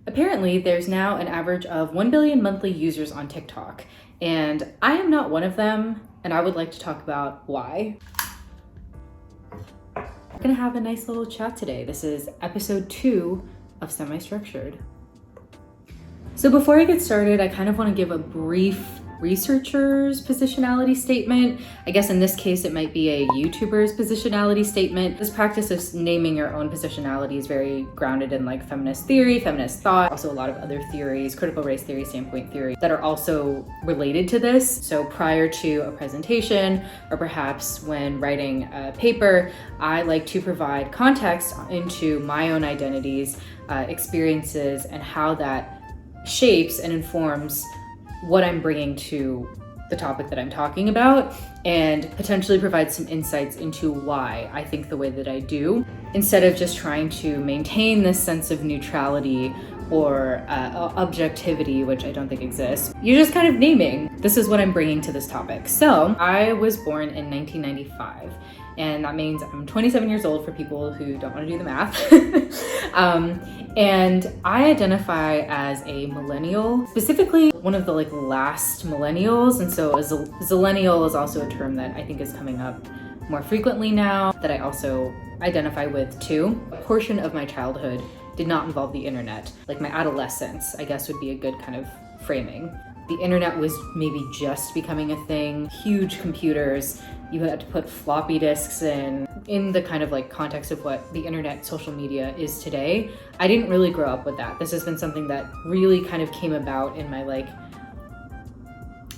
Apparently, there's now an average of 1 billion monthly users on TikTok, and I am not one of them, and I would like to talk about why. We're gonna have a nice little chat today. This is episode 2 of Semi-Structured. So before I get started, I kind of want to give a brief researcher's positionality statement. I guess in this case, it might be a YouTuber's positionality statement. This practice of naming your own positionality is very grounded in like feminist theory, feminist thought, also a lot of other theories, critical race theory, standpoint theory, that are also related to this. So prior to a presentation, or perhaps when writing a paper, I like to provide context into my own identities, experiences, and how that shapes and informs what I'm bringing to the topic that I'm talking about, and potentially provide some insights into why I think the way that I do, instead of just trying to maintain this sense of neutrality or objectivity, which I don't think exists. You're just kind of naming, this is what I'm bringing to this topic. So I was born in 1995. And that means I'm 27 years old for people who don't want to do the math. And I identify as a millennial, specifically one of the last millennials. And so a zillennial is also a term that I think is coming up more frequently now, that I also identify with too. A portion of my childhood did not involve the internet. Like my adolescence, I guess, would be a good kind of framing. The internet was maybe just becoming a thing, huge computers. You had to put floppy disks in the kind of context of what the internet, social media is today. I didn't really grow up with that. This has been something that really kind of came about in my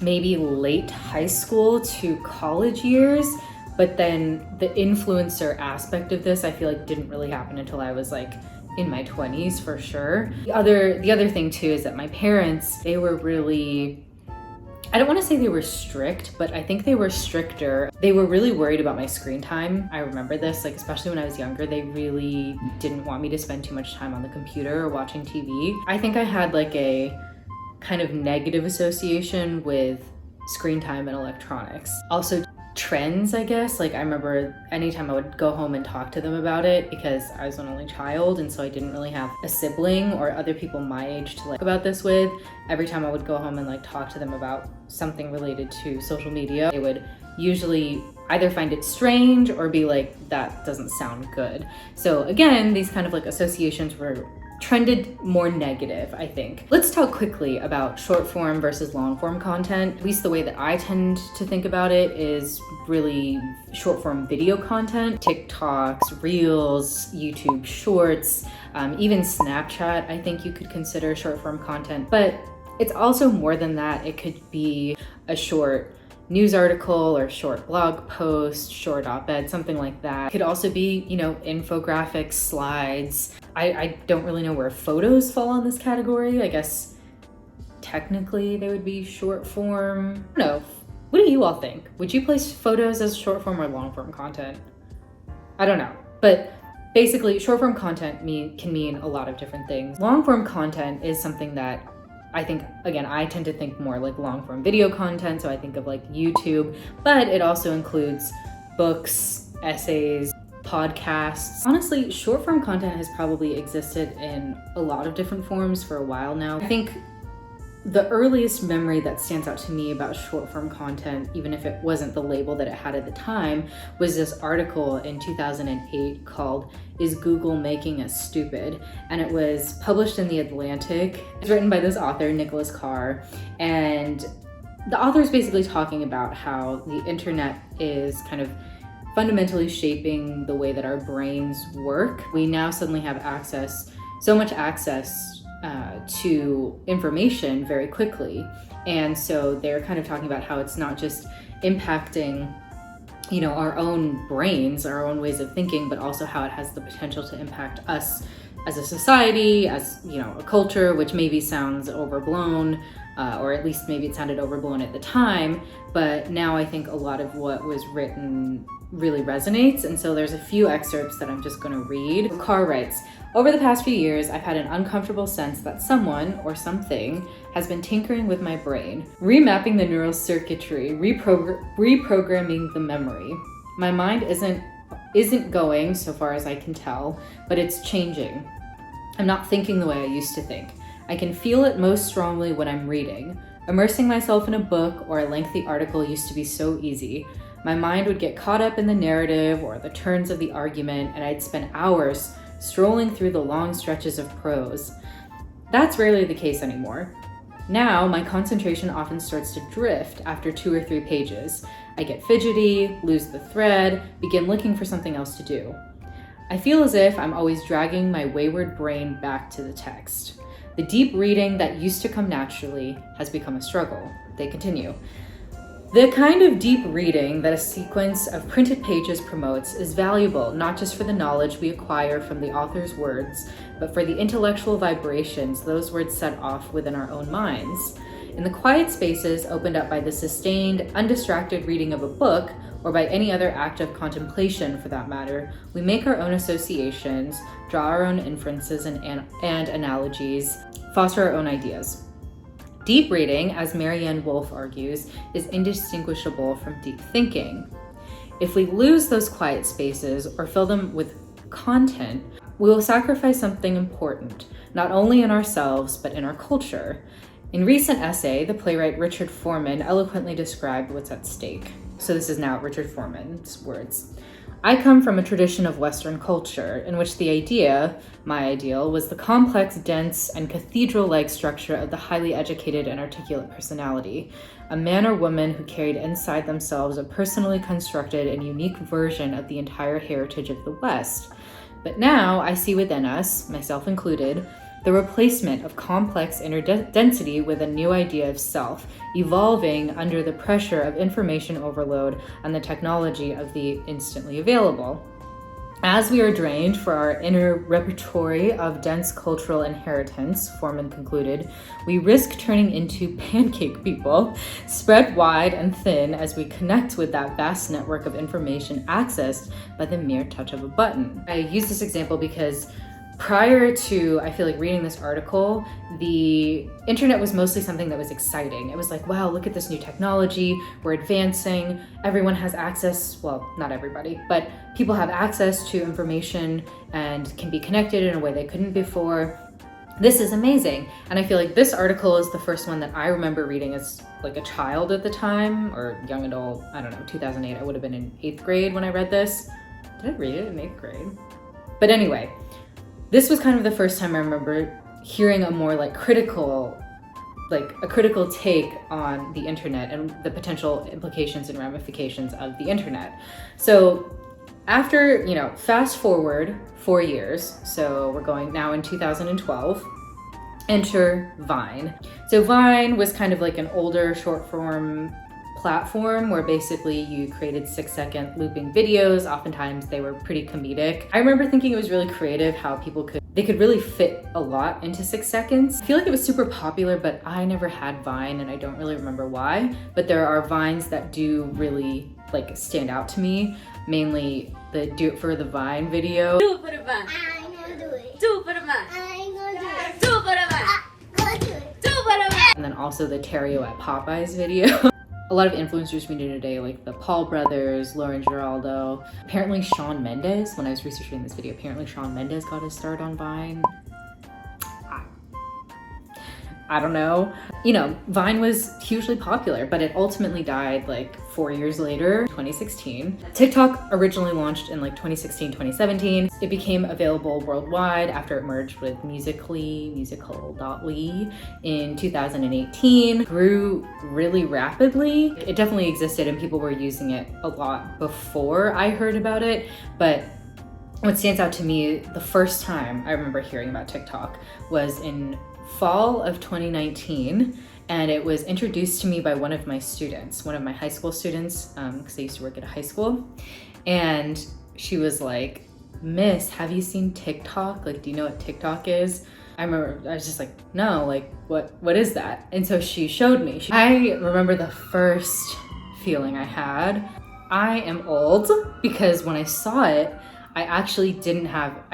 maybe late high school to college years. But then the influencer aspect of this, I feel like didn't really happen until I was in my 20s for sure. The other thing too is that my parents, they were really, I don't want to say they were strict, but I think they were stricter. They were really worried about my screen time. I remember this, especially when I was younger, they really didn't want me to spend too much time on the computer or watching TV. I think I had a kind of negative association with screen time and electronics. Also, trends, I guess. I remember anytime I would go home and talk to them about it, because I was an only child, and so I didn't really have a sibling or other people my age to talk about this with. Every time I would go home and talk to them about something related to social media, they would usually either find it strange or be that doesn't sound good. So again, these kind of associations were trended more negative, I think. Let's talk quickly about short form versus long form content. At least the way that I tend to think about it is really short form video content. TikToks, Reels, YouTube Shorts, even Snapchat, I think you could consider short form content. But it's also more than that. It could be a short news article or short blog post, short op-ed, something like that. It could also be, infographics, slides. I don't really know where photos fall on this category. I guess technically they would be short form. I don't know. What do you all think? Would you place photos as short form or long form content? I don't know. But basically, short form content can mean a lot of different things. Long form content is something that I think, again, I tend to think more long form video content, so I think of YouTube, but it also includes books, essays, podcasts. Honestly, short form content has probably existed in a lot of different forms for a while now. I think the earliest memory that stands out to me about short form content, even if it wasn't the label that it had at the time, was this article in 2008 called "Is Google Making Us Stupid?" And it was published in The Atlantic. It's written by this author, Carr, and the author is basically talking about how the internet is kind of fundamentally shaping the way that our brains work. We now suddenly have so much access to information very quickly. And so they're kind of talking about how it's not just impacting, our own brains, our own ways of thinking, but also how it has the potential to impact us as a society, as, a culture, which maybe sounds overblown, or at least maybe it sounded overblown at the time. But now I think a lot of what was written really resonates. And so there's a few excerpts that I'm just going to read. Carr writes, "Over the past few years, I've had an uncomfortable sense that someone or something has been tinkering with my brain, remapping the neural circuitry, reprogramming the memory. My mind isn't going, so far as I can tell, but it's changing. I'm not thinking the way I used to think. I can feel it most strongly when I'm reading. Immersing myself in a book or a lengthy article used to be so easy. My mind would get caught up in the narrative or the turns of the argument, and I'd spend hours strolling through the long stretches of prose. That's rarely the case anymore. Now, my concentration often starts to drift after 2 or 3 pages. I get fidgety, lose the thread, begin looking for something else to do. I feel as if I'm always dragging my wayward brain back to the text. The deep reading that used to come naturally has become a struggle. They continue. The kind of deep reading that a sequence of printed pages promotes is valuable not just for the knowledge we acquire from the author's words, but for the intellectual vibrations those words set off within our own minds. In the quiet spaces opened up by the sustained, undistracted reading of a book, or by any other act of contemplation for that matter, we make our own associations, draw our own inferences and analogies, foster our own ideas. Deep reading, as Marianne Wolfe argues, is indistinguishable from deep thinking. If we lose those quiet spaces or fill them with content, we will sacrifice something important, not only in ourselves, but in our culture. In recent essay, the playwright Richard Foreman eloquently described what's at stake. So this is now Richard Foreman's words. I come from a tradition of Western culture in which the idea, my ideal, was the complex, dense, and cathedral-like structure of the highly educated and articulate personality, a man or woman who carried inside themselves a personally constructed and unique version of the entire heritage of the West. But now I see within us, myself included, the replacement of complex inner density with a new idea of self, evolving under the pressure of information overload and the technology of the instantly available. As we are drained for our inner repertory of dense cultural inheritance, Foreman concluded, we risk turning into pancake people, spread wide and thin as we connect with that vast network of information accessed by the mere touch of a button. I use this example because prior to, I feel like, reading this article, the internet was mostly something that was exciting. It was like, wow, look at this new technology, we're advancing, everyone has access, well, not everybody, but people have access to information and can be connected in a way they couldn't before. This is amazing. And I feel like this article is the first one that I remember reading as like a child at the time, or young adult, I don't know, 2008, I would have been in 8th grade when I read this. Did I read it in 8th grade? But anyway, this was kind of the first time I remember hearing a more like a critical take on the internet and the potential implications and ramifications of the internet. So after, fast forward 4 years, so we're going now in 2012, enter Vine. So Vine was kind of like an older short form platform where basically you created 6-second looping videos. Oftentimes they were pretty comedic. I remember thinking it was really creative how people could really fit a lot into 6 seconds. I feel like it was super popular, but I never had Vine and I don't really remember why. But there are Vines that do really stand out to me, mainly the Do It For The Vine video. Do it for the Vine. I ain't gonna do it. Do it for the Vine. I ain't gonna do it. Do it for the Vine. Go do it. Do it for the Vine. And then also the Terrio at Popeyes video. A lot of influencers we do today, like the Paul brothers, Lauren Giraldo. Apparently Shawn Mendes, when I was researching this video, apparently Shawn Mendes got his start on Vine. I don't know. Vine was hugely popular, but it ultimately died 4 years later, 2016. TikTok originally launched in 2016, 2017. It became available worldwide after it merged with musical.ly in 2018. Grew really rapidly. It definitely existed and people were using it a lot before I heard about it, but what stands out to me, the first time I remember hearing about TikTok was in fall of 2019, and it was introduced to me by one of my students, one of my high school students, because I used to work at a high school, and she was like, "Miss, have you seen TikTok? Do you know what TikTok is?" I remember I was just like, "No, what is that?" And so she showed me. I remember the first feeling I had. I am old because when I saw it, I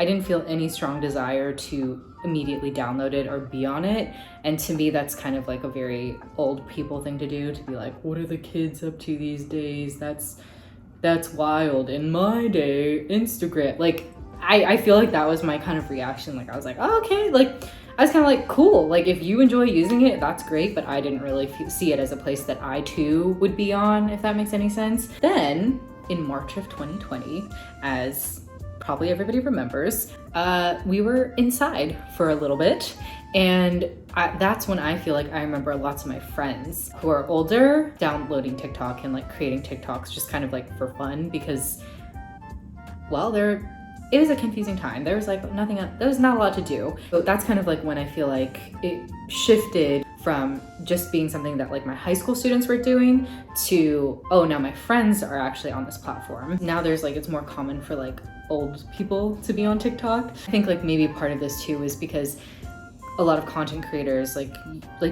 didn't feel any strong desire to immediately download it or be on it. And to me, that's kind of a very old people thing to do, to be like, what are the kids up to these days? That's wild. In my day, Instagram, I feel like that was my kind of reaction. Like I was like, oh, okay, like I was kind of like, cool, like if you enjoy using it, that's great, but I didn't really see it as a place that I too would be on, if that makes any sense. Then in March of 2020, as probably everybody remembers, we were inside for a little bit. And that's when I feel like I remember lots of my friends who are older downloading TikTok and like creating TikToks just kind of like for fun, because, well, it was a confusing time. There was like there was not a lot to do. So that's kind of like when I feel like it shifted from just being something that like my high school students were doing to, oh, now my friends are actually on this platform. Now there's like, it's more common for like old people to be on TikTok. I think like maybe part of this too is because a lot of content creators, like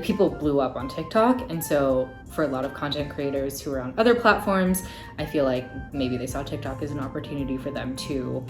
people blew up on TikTok. And so for a lot of content creators who are on other platforms, I feel like maybe they saw TikTok as an opportunity for them to,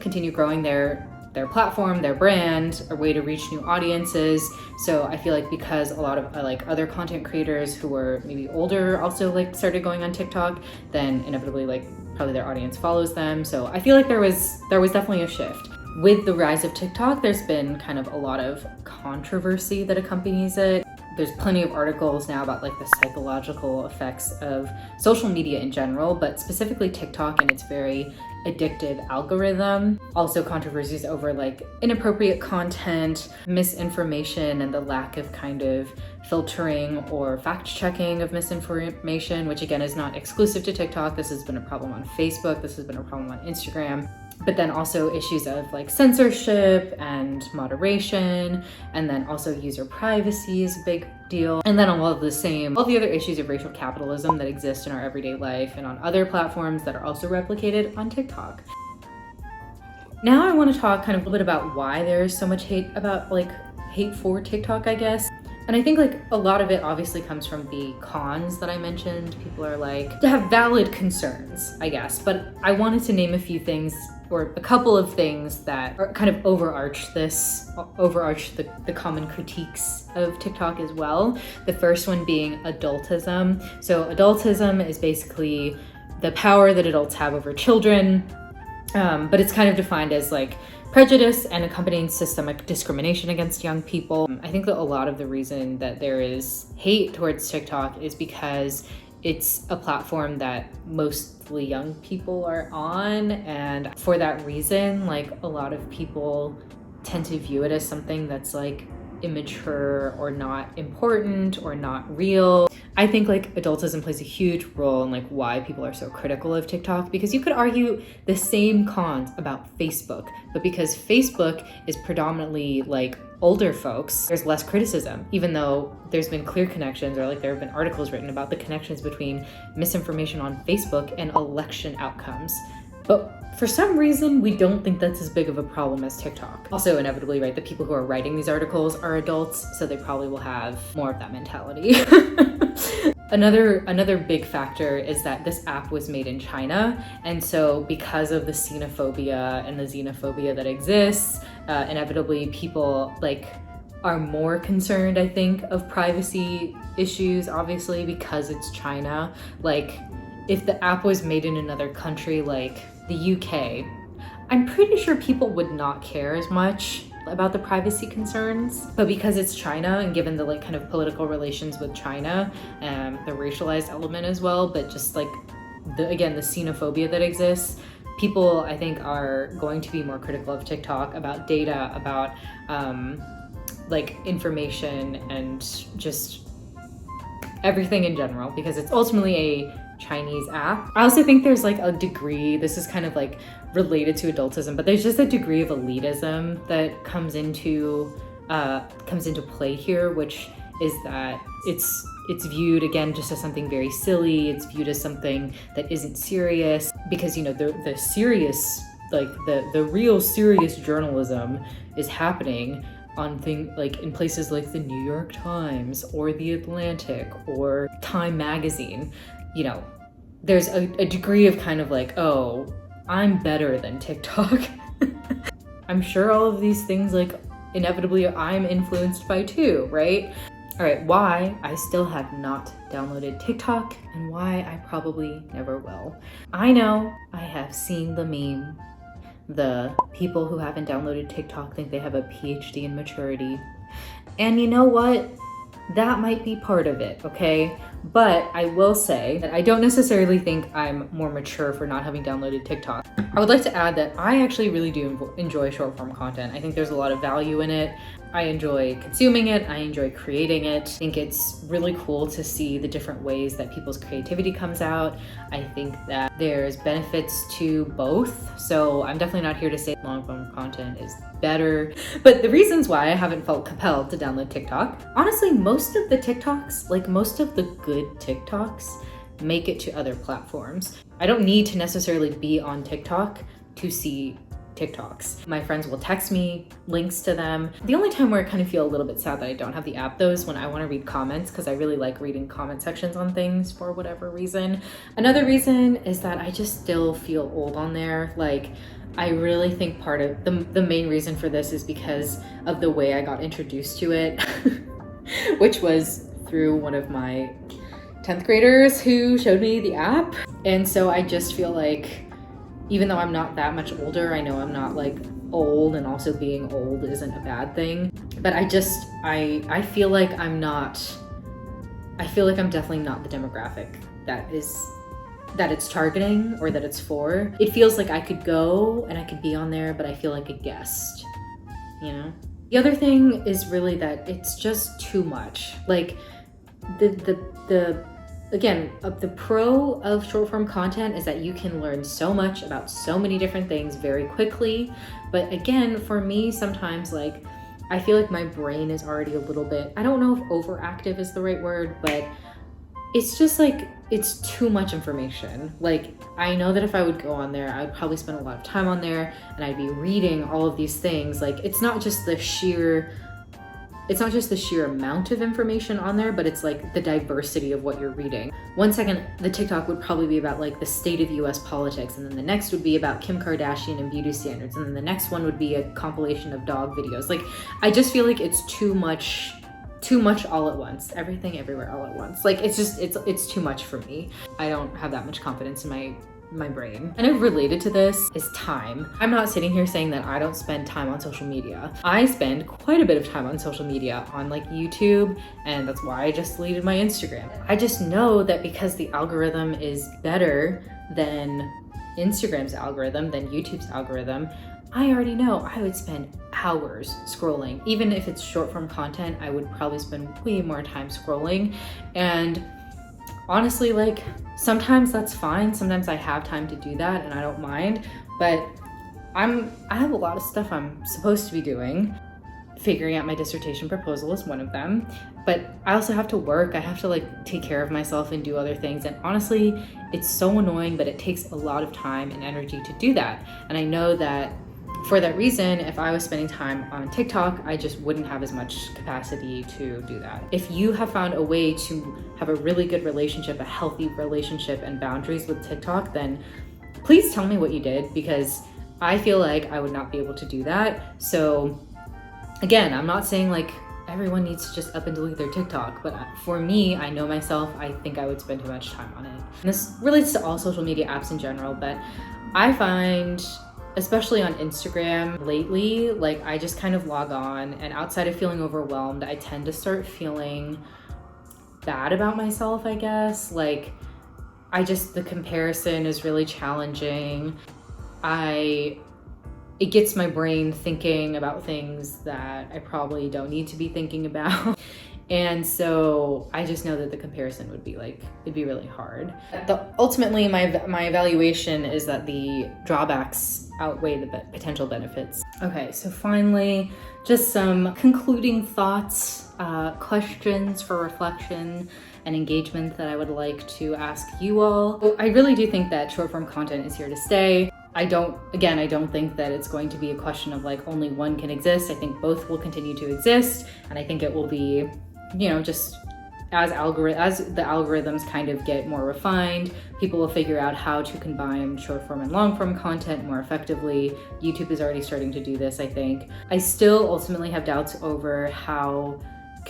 continue growing their platform, their brand, a way to reach new audiences. So I feel like because a lot of like other content creators who were maybe older also like started going on TikTok, then inevitably like probably their audience follows them. So I feel like there was definitely a shift. With the rise of TikTok, there's been kind of a lot of controversy that accompanies it. There's plenty of articles now about like the psychological effects of social media in general, but specifically TikTok and its very addictive algorithm. Also controversies over like inappropriate content, misinformation, and the lack of kind of filtering or fact checking of misinformation, which again is not exclusive to TikTok. This has been a problem on Facebook. This has been a problem on Instagram. But then also issues of like censorship and moderation, and then also user privacy is a big deal. And then all the other issues of racial capitalism that exist in our everyday life and on other platforms that are also replicated on TikTok. Now I want to talk kind of a little bit about why there's so much hate for TikTok, I guess. And I think like a lot of it obviously comes from the cons that I mentioned. People are like, to have valid concerns, I guess. But I wanted to name a few things, or a couple of things that are kind of overarch the common critiques of TikTok as well. The first one being adultism. So adultism is basically the power that adults have over children, but it's kind of defined as like prejudice and accompanying systemic discrimination against young people. I think that a lot of the reason that there is hate towards TikTok is because it's a platform that mostly young people are on, and for that reason, like a lot of people tend to view it as something that's like immature or not important or not real. I think like adultism plays a huge role in like why people are so critical of TikTok, because you could argue the same cons about Facebook, but because Facebook is predominantly like older folks, there's less criticism, even though there's been clear connections, or like there have been articles written about the connections between misinformation on Facebook and election outcomes. But for some reason, we don't think that's as big of a problem as TikTok. Also, inevitably, right, the people who are writing these articles are adults, so they probably will have more of that mentality. Another big factor is that this app was made in China, and so because of the xenophobia and the xenophobia that exists, inevitably people like are more concerned, I think, of privacy issues, obviously, because it's China. Like, if the app was made in another country like the UK, I'm pretty sure people would not care as much about the privacy concerns. But because it's China, and given the like kind of political relations with China, the racialized element as well, but just like the xenophobia that exists, people I think are going to be more critical of TikTok about data, about like information, and just everything in general, because it's ultimately a Chinese app. I also think there's like a degree, this is kind of like related to adultism, but there's just a degree of elitism that comes into play here, which is that it's viewed again just as something very silly. It's viewed as something that isn't serious, because you know the serious, like the real serious journalism is happening on like in places like the New York Times or the Atlantic or Time magazine. You know, there's a degree of kind of like, oh, I'm better than TikTok. I'm sure all of these things, like, inevitably I'm influenced by too, right? All right, why I still have not downloaded TikTok, and why I probably never will. I know I have seen the meme the people who haven't downloaded TikTok think they have a PhD in maturity. And you know what? That might be part of it, okay? But I will say that I don't necessarily think I'm more mature for not having downloaded TikTok. I would like to add that I actually really do enjoy short form content. I think there's a lot of value in it. I enjoy consuming it. I enjoy creating it. I think it's really cool to see the different ways that people's creativity comes out. I think that there's benefits to both. So I'm definitely not here to say long form content is better. But the reasons why I haven't felt compelled to download TikTok, honestly, most of the TikToks, like most of the good TikToks, make it to other platforms. I don't need to necessarily be on TikTok to see TikToks. My friends will text me links to them. The only time where I kind of feel a little bit sad that I don't have the app though is when I want to read comments, because I really like reading comment sections on things for whatever reason. Another reason is that I just still feel old on there. Like, I really think part of the main reason for this is because of the way I got introduced to it, which was through one of my 10th graders who showed me the app. And so I just feel like, even though I'm not that much older, I know I'm not like old, and also being old isn't a bad thing. But I feel like I'm definitely not the demographic that it's targeting or that it's for. It feels like I could go and I could be on there, but I feel like a guest, you know? The other thing is really that it's just too much. Like the pro of short form content is that you can learn so much about so many different things very quickly. But again, for me, sometimes like I feel like my brain is already a little bit, I don't know if overactive is the right word, but it's just like, it's too much information. Like, I know that if I would go on there, I would probably spend a lot of time on there and I'd be reading all of these things. Like, it's not just the sheer amount of information on there, but it's like the diversity of what you're reading. One second, the TikTok would probably be about like the state of US politics, and then the next would be about Kim Kardashian and beauty standards, and then the next one would be a compilation of dog videos. Like, I just feel like it's too much all at once. Everything, everywhere, all at once. Like, it's too much for me. I don't have that much confidence in my brain. And related to this is time. I'm not sitting here saying that I don't spend time on social media. I spend quite a bit of time on social media on like YouTube, and that's why I just deleted my Instagram. I just know that because the algorithm is better than Instagram's algorithm, than YouTube's algorithm, I already know I would spend hours scrolling. Even if it's short form content, I would probably spend way more time scrolling. And honestly, like, sometimes that's fine. Sometimes I have time to do that and I don't mind, but I have a lot of stuff I'm supposed to be doing. Figuring out my dissertation proposal is one of them, but I also have to work. I have to like take care of myself and do other things. And honestly, it's so annoying, but it takes a lot of time and energy to do that. And I know that for that reason, if I was spending time on TikTok, I just wouldn't have as much capacity to do that. If you have found a way to have a really good relationship, a healthy relationship and boundaries with TikTok, then please tell me what you did, because I feel like I would not be able to do that. So again, I'm not saying like everyone needs to just up and delete their TikTok, but for me, I know myself, I think I would spend too much time on it. And this relates to all social media apps in general, but I find, especially on Instagram lately, like I just kind of log on, and outside of feeling overwhelmed, I tend to start feeling bad about myself, I guess. Like, the comparison is really challenging. It gets my brain thinking about things that I probably don't need to be thinking about. And so I just know that the comparison would be like, it'd be really hard. Ultimately, my evaluation is that the drawbacks outweigh the potential benefits. Okay, so finally, just some concluding thoughts, questions for reflection and engagement that I would like to ask you all. I really do think that short form content is here to stay. I don't think that it's going to be a question of like only one can exist. I think both will continue to exist, and I think it will be, you know, just as the algorithms kind of get more refined, people will figure out how to combine short form and long form content more effectively. YouTube is already starting to do this, I think. I still ultimately have doubts over how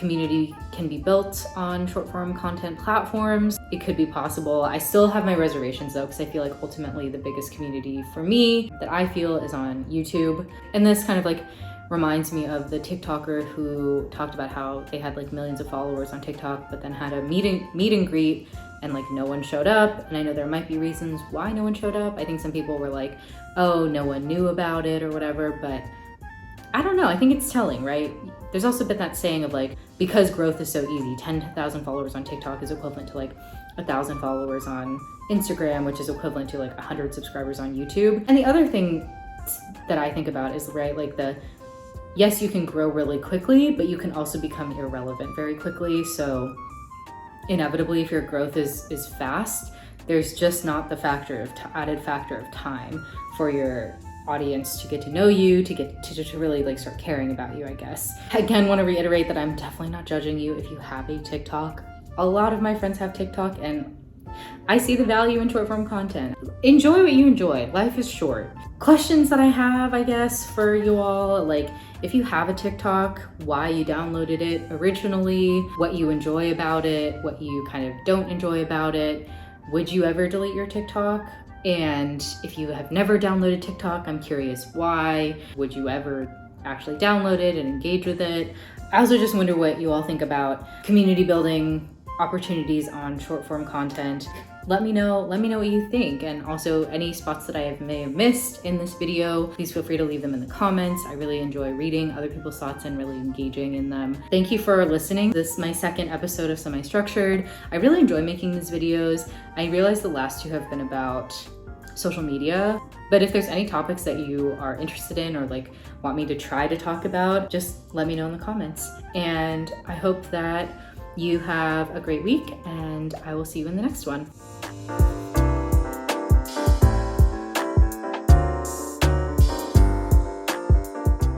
community can be built on short form content platforms. It could be possible. I still have my reservations though, because I feel like ultimately the biggest community for me that I feel is on YouTube. And this kind of like reminds me of the TikToker who talked about how they had like millions of followers on TikTok, but then had a meet and greet and like no one showed up. And I know there might be reasons why no one showed up. I think some people were like, oh, no one knew about it or whatever, but I don't know. I think it's telling, right? There's also been that saying of like, because growth is so easy, 10,000 followers on TikTok is equivalent to like 1,000 followers on Instagram, which is equivalent to like 100 subscribers on YouTube. And the other thing that I think about is, right, like yes, you can grow really quickly, but you can also become irrelevant very quickly. So inevitably, if your growth is fast, there's just not the added factor of time for your audience to get to know you, to really like start caring about you, I guess. Again, want to reiterate that I'm definitely not judging you if you have a TikTok. A lot of my friends have TikTok and I see the value in short form content. Enjoy what you enjoy. Life is short. Questions that I have, I guess, for you all, like if you have a TikTok, why you downloaded it originally, what you enjoy about it, what you kind of don't enjoy about it. Would you ever delete your TikTok? And if you have never downloaded TikTok, I'm curious why. Would you ever actually download it and engage with it? I also just wonder what you all think about community building opportunities on short form content. Let me know what you think, and also any spots that I may have missed in this video, please feel free to leave them in the comments. I really enjoy reading other people's thoughts and really engaging in them. Thank you for listening. This is my second episode of Semi-Structured. I really enjoy making these videos. I realize the last two have been about social media, but if there's any topics that you are interested in or like want me to try to talk about, just let me know in the comments. And I hope that you have a great week, and I will see you in the next one.